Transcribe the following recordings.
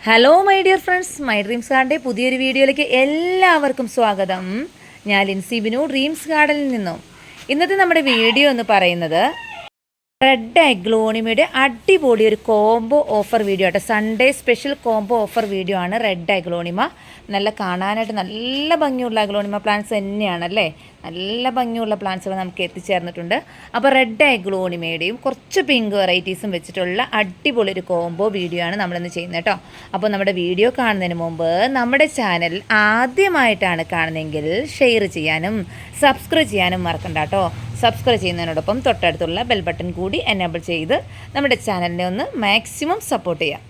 Hello my dear friends, my dreams ഗാർഡൻ്റെ പുതിയൊരു വീഡിയോയിലേക്ക് എല്ലാവർക്കും സ്വാഗതം. ഞാൻ ലിൻസി ബിനു, ഡ്രീംസ് ഗാർഡനിൽ നിന്നും. ഇന്നത്തെ നമ്മുടെ വീഡിയോ എന്ന് പറയുന്നത് റെഡ് അഗ്ലോണിമയുടെ അടിപൊളി ഒരു കോംബോ ഓഫർ വീഡിയോ ആട്ടോ. Sunday special combo offer video ആണ് റെഡ് അഗ്ലോണിമ. നല്ല കാണാനായിട്ട് നല്ല ഭംഗിയുള്ള അഗ്ലോണിമ പ്ലാന്റ്സ് തന്നെയാണല്ലേ. നല്ല ഭംഗിയുള്ള പ്ലാന്റ്സുകൾ നമുക്ക് എത്തിച്ചേർന്നിട്ടുണ്ട്. അപ്പോൾ റെഡ് അഗ്ലോണിമയുടെയും കുറച്ച് പിങ്ക് വെറൈറ്റീസും വെച്ചിട്ടുള്ള അടിപൊളി ഒരു കോംബോ വീഡിയോ ആണ് നമ്മളിന്ന് ചെയ്യുന്നത് കേട്ടോ. അപ്പോൾ നമ്മുടെ വീഡിയോ കാണുന്നതിന് മുമ്പ് നമ്മുടെ ചാനൽ ആദ്യമായിട്ടാണ് കാണുന്നതെങ്കിൽ ഷെയർ ചെയ്യാനും സബ്സ്ക്രൈബ് ചെയ്യാനും മറക്കണ്ട കേട്ടോ. സബ്സ്ക്രൈബ് ചെയ്യുന്നതിനോടൊപ്പം തൊട്ടടുത്തുള്ള ബെൽ ബട്ടൺ കൂടി എനേബിൾ ചെയ്ത് നമ്മുടെ ചാനലിനെ ഒന്ന് മാക്സിമം സപ്പോർട്ട് ചെയ്യാം.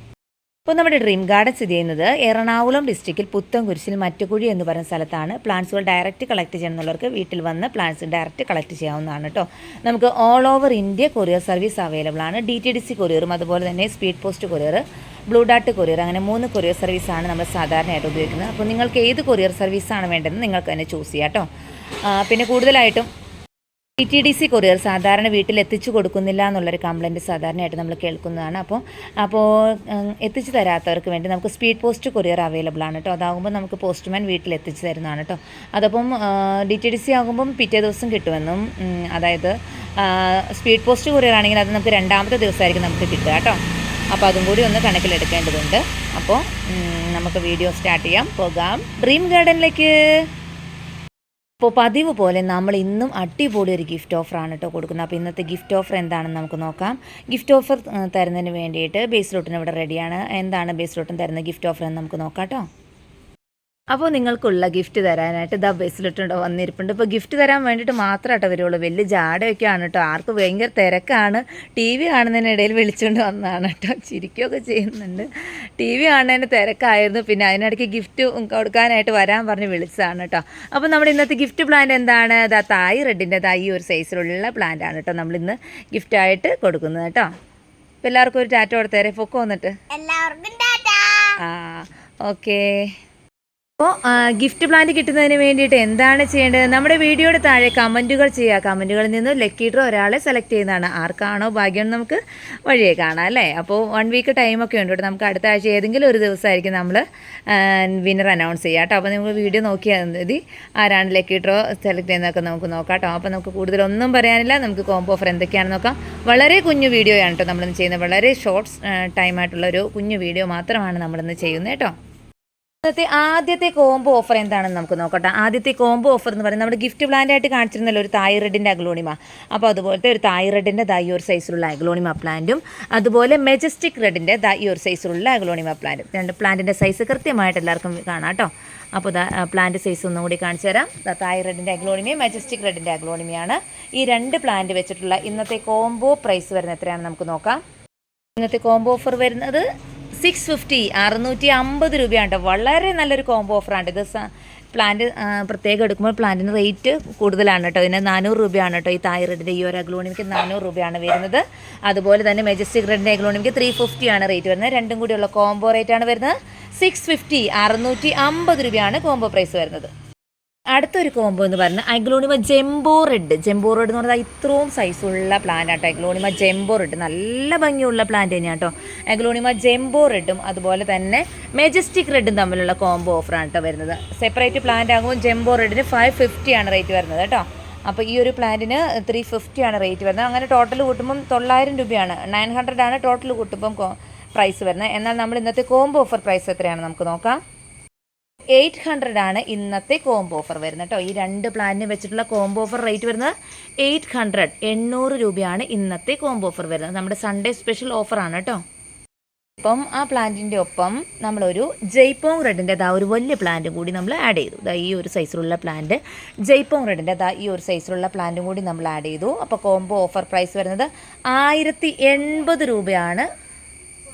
അപ്പോൾ നമ്മുടെ ഡ്രീം ഗാർഡൻ സ്ഥിതി ചെയ്യുന്നത് എറണാകുളം ഡിസ്ട്രിക്റ്റിൽ പുത്തൻകുരിശിൽ മറ്റുകുഴി എന്ന് പറയുന്ന സ്ഥലത്താണ്. പ്ലാന്റ്സുകൾ ഡയറക്റ്റ് കളക്ട് ചെയ്യണമെന്നുള്ളവർക്ക് വീട്ടിൽ വന്ന് പ്ലാന്റ്സ് ഡയറക്റ്റ് കളക്ട് ചെയ്യാവുന്നതാണ് കേട്ടോ. നമുക്ക് all over India courier service available ആണ്. DTDC കൊറിയറും അതുപോലെ തന്നെ speed post courier, blue Dart courier, അങ്ങനെ 3 കൊറിയർ സർവീസാണ് നമ്മൾ സാധാരണയായിട്ട് ഉപയോഗിക്കുന്നത്. അപ്പോൾ നിങ്ങൾക്ക് ഏത് കൊറിയർ സർവീസാണ് വേണ്ടതെന്ന് നിങ്ങൾക്ക് തന്നെ ചൂസ് ചെയ്യാം കേട്ടോ. പിന്നെ കൂടുതലായിട്ടും DTDC കൊറിയർ സാധാരണ വീട്ടിൽ എത്തിച്ചു കൊടുക്കുന്നില്ല എന്നുള്ളൊരു കംപ്ലയിൻറ്റ് സാധാരണയായിട്ട് നമ്മൾ കേൾക്കുന്നതാണ്. അപ്പോൾ എത്തിച്ചു തരാത്തവർക്ക് വേണ്ടി നമുക്ക് സ്പീഡ് പോസ്റ്റ് കൊറിയർ അവൈലബിൾ ആണ് കേട്ടോ. അതാകുമ്പോൾ നമുക്ക് പോസ്റ്റ്മാൻ വീട്ടിൽ എത്തിച്ചു തരുന്നതാണ് കേട്ടോ. അതപ്പം DTDC ആകുമ്പം പിറ്റേ ദിവസം കിട്ടുമെന്നും, അതായത് സ്പീഡ് പോസ്റ്റ് കൊറിയർ ആണെങ്കിൽ അത് നമുക്ക് 2ാമത്തെ ദിവസമായിരിക്കും നമുക്ക് കിട്ടുക കേട്ടോ. അപ്പോൾ അതും കൂടി ഒന്ന് കണക്കിലെടുക്കേണ്ടതുണ്ട്. അപ്പോൾ നമുക്ക് വീഡിയോ സ്റ്റാർട്ട് ചെയ്യാം. പോകാം ഡ്രീം ഗാർഡനിലേക്ക്. അപ്പോൾ പതിവ് പോലെ നമ്മൾ ഇന്നും അടിപൊളി ഒരു ഗിഫ്റ്റ് ഓഫറാണ് കേട്ടോ കൊടുക്കുന്നത്. അപ്പോൾ ഇന്നത്തെ ഗിഫ്റ്റ് ഓഫർ എന്താണെന്ന് നമുക്ക് നോക്കാം. ഗിഫ്റ്റ് ഓഫർ തരുന്നതിന് വേണ്ടിയിട്ട് ബേസ് ലോട്ടിന് ഇവിടെ റെഡിയാണ്. എന്താണ് ബേസ് ലോട്ടിന് തരുന്ന ഗിഫ്റ്റ് ഓഫർ എന്ന് നമുക്ക് നോക്കാം കേട്ടോ. അപ്പോൾ നിങ്ങൾക്കുള്ള ഗിഫ്റ്റ് തരാനായിട്ട് ദ ബേസിലിട്ടുണ്ടോ വന്നിരിപ്പുണ്ട്. ഇപ്പോൾ ഗിഫ്റ്റ് തരാൻ വേണ്ടിയിട്ട് മാത്രമായിട്ട് വരുള്ളൂ. വലിയ ജാടയൊക്കെയാണ് കേട്ടോ. ആർക്ക് ഭയങ്കര തിരക്കാണ്. TV കാണുന്നതിനിടയിൽ വിളിച്ചുകൊണ്ട് വന്നതാണ് കേട്ടോ. ചിരിക്കുകയൊക്കെ ചെയ്യുന്നുണ്ട്. TV കാണുന്നതിന് തിരക്കായിരുന്നു. പിന്നെ അതിനിടയ്ക്ക് ഗിഫ്റ്റ് കൊടുക്കാനായിട്ട് വരാൻ പറഞ്ഞ് വിളിച്ചതാണ് കേട്ടോ. അപ്പോൾ നമ്മുടെ ഇന്നത്തെ ഗിഫ്റ്റ് പ്ലാന്റ് എന്താണ്? തായ് റെഡിൻ്റെ ഈ ഒരു സൈസിലുള്ള പ്ലാന്റ് ആണ് കേട്ടോ നമ്മളിന്ന് ഗിഫ്റ്റായിട്ട് കൊടുക്കുന്നത് കേട്ടോ. അപ്പോൾ എല്ലാവർക്കും ഒരു ടാറ്റ കൊടുത്തേരെ. പൊക്കോ വന്നിട്ട് എല്ലാവർക്കും ടാറ്റ. ഓക്കേ. അപ്പോൾ ഗിഫ്റ്റ് പ്ലാന്റ് കിട്ടുന്നതിന് വേണ്ടിയിട്ട് എന്താണ് ചെയ്യേണ്ടത്? നമ്മുടെ വീഡിയോയുടെ താഴെ കമൻറ്റുകൾ ചെയ്യുക. കമൻറ്റുകളിൽ നിന്ന് ലക്കി ഡ്രോ ഒരാളെ സെലക്ട് ചെയ്യുന്നതാണ്. ആർക്കാണോ ഭാഗ്യം നമുക്ക് വഴിയെ കാണാം അല്ലേ. അപ്പോൾ 1 വീക്ക് ടൈമൊക്കെ ഉണ്ട് കേട്ടോ. നമുക്ക് അടുത്ത ആഴ്ച ഏതെങ്കിലും ഒരു ദിവസമായിരിക്കും നമ്മൾ വിന്നർ അനൗൺസ് ചെയ്യുക കേട്ടോ. അപ്പോൾ നമുക്ക് വീഡിയോ നോക്കിയാൽ മതി ആരാണ് ലക്കി ഡ്രോ സെലക്ട് ചെയ്യുന്നതൊക്കെ നമുക്ക് നോക്കാം കേട്ടോ. അപ്പോൾ നമുക്ക് കൂടുതലൊന്നും പറയാനില്ല. നമുക്ക് കോംബോ ഓഫർ എന്തൊക്കെയാണെന്ന് നോക്കാം. വളരെ കുഞ്ഞു വീഡിയോയാണ് കേട്ടോ നമ്മളിന്ന് ചെയ്യുന്നത്. വളരെ ഷോർട്ട്സ് ടൈമായിട്ടുള്ളൊരു കുഞ്ഞു വീഡിയോ മാത്രമാണ് നമ്മളിന്ന് ചെയ്യുന്നത് കേട്ടോ. ആദ്യത്തെ കോംബോ ഓഫർ എന്താണെന്ന് നമുക്ക് നോക്കട്ടെ. ആദ്യത്തെ കോംബോ ഓഫർ എന്ന് പറയുന്നത് നമ്മുടെ ഗിഫ്റ്റ് പ്ലാന്റ് ആയിട്ട് കാണിച്ചിരുന്നല്ലോ ഒരു തായ് റെഡിൻ്റെ അഗ്ലോണിമ. അപ്പോൾ അതുപോലത്തെ ഒരു തായ് റെഡിൻ്റെ ഈ ഒരു സൈസിലുള്ള അഗ്ലോണിമ പ്ലാന്റും അതുപോലെ മെജസ്റ്റിക് റെഡിൻ്റെ ഈ ഒരു സൈസിലുള്ള അഗ്ലോണിമ പ്ലാന്റും. 2 പ്ലാന്റിൻ്റെ സൈസ് കൃത്യമായിട്ട് എല്ലാവർക്കും കാണാം കേട്ടോ. അപ്പോൾ പ്ലാന്റ് സൈസ് ഒന്നും കൂടി കാണിച്ചു തരാം. തായ് റെഡിൻ്റെ അഗ്ലോണിമയും മെജസ്റ്റിക് റെഡിൻ്റെ അഗ്ലോണിമയാണ്. ഈ 2 പ്ലാന്റ് വെച്ചിട്ടുള്ള ഇന്നത്തെ കോംബോ പ്രൈസ് വരുന്നത് എത്രയാണെന്ന് നമുക്ക് നോക്കാം. ഇന്നത്തെ കോംബോ ഓഫർ വരുന്നത് 650 650 രൂപയാണ് കേട്ടോ. വളരെ നല്ലൊരു കോംബോ ഓഫറാണ് ഇത്. പ്ലാന്റ് പ്രത്യേകം എടുക്കുമ്പോൾ പ്ലാന്റിന് റേറ്റ് കൂടുതലാണ് കേട്ടോ. ഇതിന് 400 രൂപയാണ് കേട്ടോ. ഈ തായ് റെഡിൻ്റെ ഈ ഒരു അഗ്ലോണിമിക്ക് 400 രൂപയാണ് വരുന്നത്. അതുപോലെ തന്നെ മെജസ്റ്റിക് റെഡിൻ്റെ അഗ്ലോണിമിക്ക് 350 ആണ് റേറ്റ് വരുന്നത്. രണ്ടും കൂടിയുള്ള കോംബോ റേറ്റാണ് വരുന്നത് 650 650 രൂപയാണ് കോംബോ പ്രൈസ് വരുന്നത്. അടുത്തൊരു കോംബോ എന്ന് പറഞ്ഞാൽ aglaonema jumbo red. Jumbo red എന്ന് പറഞ്ഞാൽ ഇത്രയും സൈസുള്ള പ്ലാന്റ് ആട്ടോ. അഗ്ലോണിമ ജംബോ റെഡ് നല്ല ഭംഗിയുള്ള പ്ലാന്റ് തന്നെയാണ് കേട്ടോ. അഗ്ലോണിമ ജംബോ റെഡും അതുപോലെ തന്നെ മെജസ്റ്റിക് റെഡും തമ്മിലുള്ള കോംബോ ഓഫറാണ് കേട്ടോ വരുന്നത്. സെപ്പറേറ്റ് പ്ലാന്റ് ആകുമ്പോൾ ജംബോ റെഡിന് 550 ആണ് റേറ്റ് വരുന്നത് കേട്ടോ. അപ്പോൾ ഈ ഒരു പ്ലാന്റിന് 350 ആണ് റേറ്റ് വരുന്നത്. അങ്ങനെ ടോട്ടൽ കൂട്ടുമ്പം 900 രൂപയാണ്. 900 ആണ് ടോട്ടൽ കൂട്ടുമ്പം പ്രൈസ് വരുന്നത്. എന്നാൽ നമ്മൾ ഇന്നത്തെ കോംബോ ഓഫർ പ്രൈസ് എത്രയാണ് നമുക്ക് നോക്കാം. 800 ആണ് ഇന്നത്തെ കോംബോ ഓഫർ വരുന്നത് കേട്ടോ. ഈ 2 പ്ലാന്റിന് വെച്ചിട്ടുള്ള കോംബോ ഓഫർ റേറ്റ് വരുന്നത് 800 രൂപയാണ് ഇന്നത്തെ കോംബോ ഓഫർ വരുന്നത്. നമ്മുടെ സൺഡേ സ്പെഷ്യൽ ഓഫറാണ് കേട്ടോ. ഇപ്പം ആ പ്ലാന്റിൻ്റെ ഒപ്പം നമ്മളൊരു ജയ്പോങ് റെഡിൻ്റെ ഒരു വലിയ പ്ലാന്റും കൂടി നമ്മൾ ആഡ് ചെയ്തു. ഈ ഒരു സൈസിലുള്ള പ്ലാന്റ് ജയ്പോങ് റെഡിൻ്റെ ഈ ഒരു സൈസിലുള്ള പ്ലാന്റും കൂടി നമ്മൾ ആഡ് ചെയ്തു. അപ്പോൾ കോംബോ ഓഫർ പ്രൈസ് വരുന്നത് 1080 രൂപയാണ്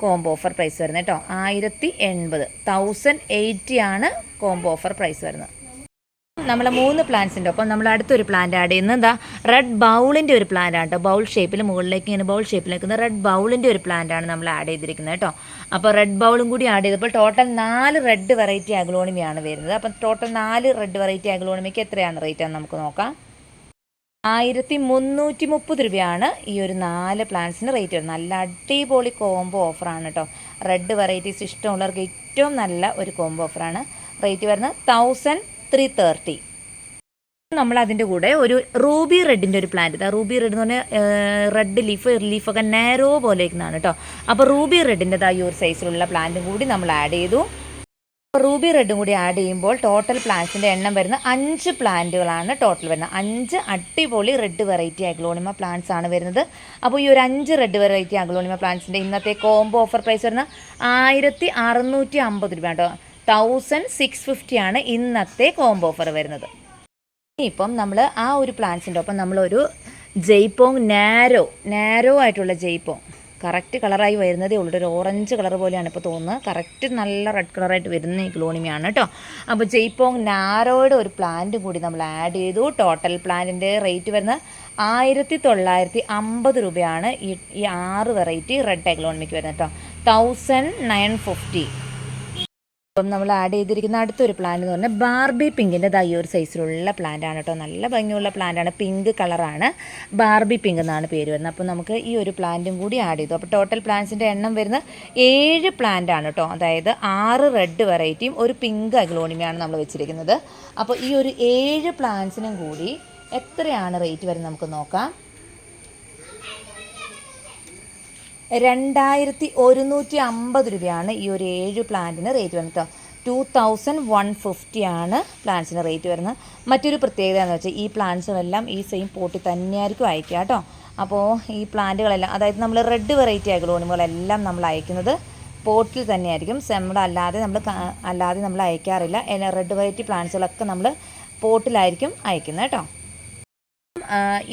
കോംബോ ഓഫർ പ്രൈസ് വരുന്നത് കേട്ടോ. 1080 ആണ് കോംബോ ഓഫർ പ്രൈസ് വരുന്നത്. നമ്മൾ 3 പ്ലാന്റ്സിൻ്റെ ഒപ്പം നമ്മൾ അടുത്തൊരു പ്ലാന്റ് ആഡ് ചെയ്യുന്നത് റെഡ് ബൗളിൻ്റെ ഒരു പ്ലാന്റ് ആണ് കേട്ടോ. ബൗൾ ഷേപ്പിൽ മുകളിലേക്ക് ഇങ്ങനെ ബൗൾ ഷേപ്പിൽ നിൽക്കുന്ന റെഡ് ബൗളിൻ്റെ ഒരു പ്ലാന്റ് ആണ് നമ്മൾ ആഡ് ചെയ്തിരിക്കുന്നത് കേട്ടോ. അപ്പോൾ റെഡ് ബൗളും കൂടി ആഡ് ചെയ്തപ്പോൾ ടോട്ടൽ 4 റെഡ് വെറൈറ്റി അഗ്ലോണിമയാണ് വരുന്നത്. അപ്പം ടോട്ടൽ 4 റെഡ് വെറൈറ്റി അഗ്ലോണിമയ്ക്ക് എത്രയാണ് റേറ്റ് എന്ന് നമുക്ക് നോക്കാം. 1330 രൂപയാണ് ഈ ഒരു 4 പ്ലാന്റ്സിന് റേറ്റ് വരുന്നത്. നല്ല അടിപൊളി കോംബോ ഓഫറാണ് കേട്ടോ. റെഡ് വെറൈറ്റീസ് ഇഷ്ടമുള്ളവർക്ക് ഏറ്റവും നല്ല ഒരു കോംബോ ഓഫറാണ്. റേറ്റ് വരുന്നത് 1330. നമ്മൾ അതിൻ്റെ കൂടെ ഒരു റൂബി റെഡിൻ്റെ ഒരു പ്ലാന്റ്, റൂബി റെഡ് എന്ന് പറഞ്ഞാൽ റെഡ് ലീഫൊക്കെ നാരോ പോലെ ഇരിക്കുന്നതാണ് കേട്ടോ. അപ്പോൾ റൂബി റെഡിൻ്റെതായി ഒരു സൈസിലുള്ള പ്ലാന്റും കൂടി നമ്മൾ ആഡ് ചെയ്തു. റൂബി റെഡും കൂടി ആഡ് ചെയ്യുമ്പോൾ ടോട്ടൽ പ്ലാന്റ്സിൻ്റെ എണ്ണം വരുന്നത് 5 പ്ലാന്റുകളാണ് ടോട്ടൽ വരുന്നത്. 5 അടിപൊളി റെഡ് വെറൈറ്റി അഗ്ലോണിമ പ്ലാന്റ്സ് ആണ് വരുന്നത്. അപ്പോൾ ഈ ഒരു 5 റെഡ് വെറൈറ്റി അഗ്ലോണിമ പ്ലാന്റ്സിൻ്റെ ഇന്നത്തെ കോംബോ ഓഫർ പ്രൈസ് വരുന്നത് 1650 രൂപ കേട്ടോ. 1650 ആണ് ഇന്നത്തെ കോംബോ ഓഫർ വരുന്നത്. ഇപ്പം നമ്മൾ ആ ഒരു പ്ലാന്റ്സിൻ്റെ ഒപ്പം നമ്മളൊരു ജയ്പോങ് നാരോ ആയിട്ടുള്ള ജയ്പോങ് കറക്റ്റ് കളറായി വരുന്നതേ ഉള്ളൂ. ഒരു ഓറഞ്ച് കളർ പോലെയാണ് ഇപ്പോൾ തോന്നുന്നത്. കറക്റ്റ് നല്ല റെഡ് കളറായിട്ട് വരുന്ന ഈ ഗ്ലോണിമയാണ് കേട്ടോ. അപ്പോൾ ജയ്പോങ് നാരോയുടെ ഒരു പ്ലാന്റും കൂടി നമ്മൾ ആഡ് ചെയ്തു. ടോട്ടൽ പ്ലാന്റിൻ്റെ റേറ്റ് വരുന്നത് 1950 രൂപയാണ് ഈ 6 വെറൈറ്റി റെഡ് അഗ്ലോണിമയ്ക്ക് വരുന്നത് കേട്ടോ. 1950. അപ്പം നമ്മൾ ആഡ് ചെയ്തിരിക്കുന്ന അടുത്തൊരു പ്ലാന്റ് എന്ന് പറഞ്ഞാൽ ബാർബി പിങ്കിൻ്റെ ഈ ഒരു സൈസിലുള്ള പ്ലാന്റ് ആണ് കേട്ടോ. നല്ല ഭംഗിയുള്ള പ്ലാന്റാണ്, പിങ്ക് കളറാണ്, ബാർബി പിങ്ക് എന്നാണ് പേര് വരുന്നത്. അപ്പോൾ നമുക്ക് ഈ ഒരു പ്ലാന്റും കൂടി ആഡ് ചെയ്തു. അപ്പോൾ ടോട്ടൽ പ്ലാന്റ്സിൻ്റെ എണ്ണം വരുന്നത് 7 പ്ലാന്റ് ആണ് കേട്ടോ. അതായത് 6 റെഡ് വെറൈറ്റിയും ഒരു പിങ്ക് അഗ്ലോണിമയാണ് നമ്മൾ വെച്ചിരിക്കുന്നത്. അപ്പോൾ ഈ ഒരു 7 പ്ലാന്റ്സിനും കൂടി എത്രയാണ് റേറ്റ് വരുന്നത് നമുക്ക് നോക്കാം. 2150 രൂപയാണ് ഈ ഒരു 7 പ്ലാന്റിന് റേറ്റ് വരുന്നത് കേട്ടോ. 2150 ആണ് പ്ലാന്റ്സിന് റേറ്റ് വരുന്നത്. മറ്റൊരു പ്രത്യേകത എന്ന് വെച്ചാൽ ഈ പ്ലാന്റ്സുകളെല്ലാം ഈ സെയിം പോട്ടിൽ തന്നെയായിരിക്കും അയക്കുക കേട്ടോ. അപ്പോൾ ഈ പ്ലാന്റുകളെല്ലാം, അതായത് നമ്മൾ റെഡ് വെറൈറ്റി അഗ്ലോണിമകളെല്ലാം നമ്മൾ അയക്കുന്നത് പോട്ടിൽ തന്നെയായിരിക്കും. അല്ലാതെ നമ്മൾ അയക്കാറില്ല. റെഡ് വെറൈറ്റി പ്ലാന്റ്സുകളൊക്കെ നമ്മൾ പോട്ടിലായിരിക്കും അയക്കുന്നത് കേട്ടോ.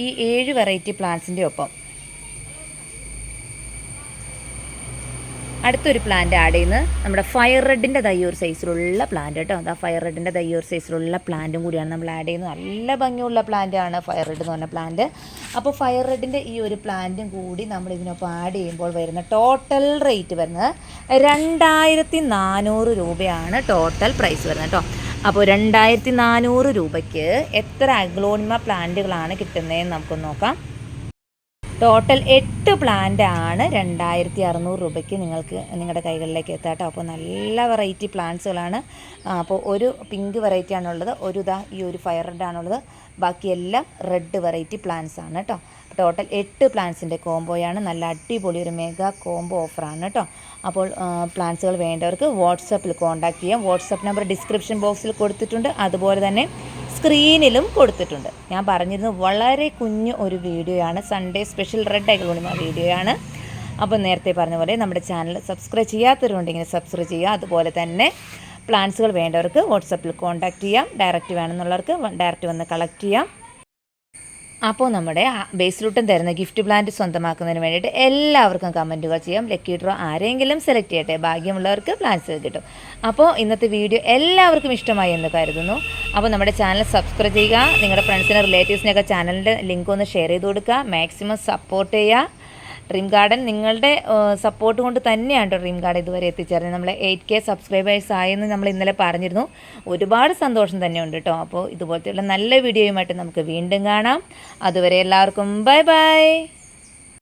ഈ 7 വെറൈറ്റി പ്ലാന്റ്സിൻ്റെ ഒപ്പം അടുത്തൊരു പ്ലാന്റ് ആഡ് ചെയ്യുന്നത് നമ്മുടെ ഫയർ റെഡിൻ്റെ ഒരു സൈസിലുള്ള പ്ലാന്റ് കേട്ടോ. അതാ ഫയർ റെഡിൻ്റെ ഒരു സൈസിലുള്ള പ്ലാന്റും കൂടിയാണ് നമ്മൾ ആഡ് ചെയ്യുന്നത്. നല്ല ഭംഗിയുള്ള പ്ലാന്റാണ് ഫയർ റെഡ് എന്ന് പറഞ്ഞ പ്ലാന്റ്. അപ്പോൾ ഫയർ റെഡിൻ്റെ ഈ ഒരു പ്ലാന്റും കൂടി നമ്മൾ ഇതിനൊപ്പം ആഡ് ചെയ്യുമ്പോൾ വരുന്ന ടോട്ടൽ റേറ്റ് വരുന്നത് 2400 രൂപയാണ് ടോട്ടൽ പ്രൈസ് വരുന്നത് കേട്ടോ. അപ്പോൾ 2400 രൂപയ്ക്ക് എത്ര അഗ്ലോണിമ പ്ലാന്റുകളാണ് കിട്ടുന്നതെന്ന് നമുക്കൊന്ന് നോക്കാം. ടോട്ടൽ 8 പ്ലാന്റ് ആണ് 2600 രൂപയ്ക്ക് നിങ്ങളുടെ കൈകളിലേക്ക് എത്താം കേട്ടോ. അപ്പോൾ നല്ല വെറൈറ്റി പ്ലാന്റ്സുകളാണ്. അപ്പോൾ ഒരു പിങ്ക് വെറൈറ്റി ആണുള്ളത്, ഈ ഒരു ഫയർ റെഡ് ആണുള്ളത്, ബാക്കിയെല്ലാം റെഡ് വെറൈറ്റി പ്ലാന്റ്സ് ആണ് കേട്ടോ. ടോട്ടൽ 8 പ്ലാന്റ്സിൻ്റെ കോംബോയാണ്. നല്ല അടിപൊളി ഒരു മെഗാ കോംബോ ഓഫറാണ് കേട്ടോ. അപ്പോൾ പ്ലാന്റ്സുകൾ വേണ്ടവർക്ക് വാട്സപ്പിൽ കോൺടാക്ട് ചെയ്യാം. വാട്സപ്പ് നമ്പർ ഡിസ്ക്രിപ്ഷൻ ബോക്സിൽ കൊടുത്തിട്ടുണ്ട്, അതുപോലെ തന്നെ സ്ക്രീനിലും കൊടുത്തിട്ടുണ്ട്. ഞാൻ പറഞ്ഞിരുന്നു വളരെ കുഞ്ഞു ഒരു വീഡിയോയാണ്, സൺഡേ സ്പെഷ്യൽ റെഡ് അഗ്ലോണിമ വീഡിയോയാണ്. അപ്പോൾ നേരത്തെ പറഞ്ഞ പോലെ നമ്മുടെ ചാനൽ സബ്സ്ക്രൈബ് ചെയ്യാത്തവരുണ്ടെങ്കിൽ സബ്സ്ക്രൈബ് ചെയ്യുക. അതുപോലെ തന്നെ പ്ലാന്റ്സുകൾ വേണ്ടവർക്ക് വാട്സപ്പിൽ കോൺടാക്ട് ചെയ്യാം. ഡയറക്റ്റ് വേണമെന്നുള്ളവർക്ക് ഡയറക്റ്റ് വന്ന് കളക്ട് ചെയ്യാം. അപ്പോൾ നമ്മുടെ ബേസിലൂട്ടം തരുന്ന ഗിഫ്റ്റ് പ്ലാന്റ് സ്വന്തമാക്കുന്നതിന് വേണ്ടിയിട്ട് എല്ലാവർക്കും കമൻറ്റുകൾ ചെയ്യാം. ലക്കി ഡ്രോ ആരെങ്കിലും സെലക്ട് ചെയ്യട്ടെ, ഭാഗ്യമുള്ളവർക്ക് പ്ലാന്റ്സ് കിട്ടും. അപ്പോൾ ഇന്നത്തെ വീഡിയോ എല്ലാവർക്കും ഇഷ്ടമായി എന്ന് കരുതുന്നു. അപ്പോൾ നമ്മുടെ ചാനൽ സബ്സ്ക്രൈബ് ചെയ്യുക. നിങ്ങളുടെ ഫ്രണ്ട്സിനും റിലേറ്റീവ്സിനൊക്കെ ചാനലിൻ്റെ ലിങ്ക് ഒന്ന് ഷെയർ ചെയ്ത് കൊടുക്കുക. മാക്സിമം സപ്പോർട്ട് ചെയ്യുക. ഡ്രീം ഗാർഡൻ നിങ്ങളുടെ സപ്പോർട്ട് കൊണ്ട് തന്നെയാണ് ഡ്രീം ഗാർഡൻ ഇതുവരെ എത്തിച്ചേർന്നത്. നമ്മൾ 8K സബ്സ്ക്രൈബേഴ്സ് ആയെന്ന് നമ്മൾ ഇന്നലെ പറഞ്ഞിരുന്നു. ഒരുപാട് സന്തോഷം തന്നെയുണ്ട് കേട്ടോ. അപ്പോൾ ഇതുപോലത്തെയുള്ള നല്ല വീഡിയോയുമായിട്ട് നമുക്ക് വീണ്ടും കാണാം. അതുവരെ എല്ലാവർക്കും ബൈ ബൈ.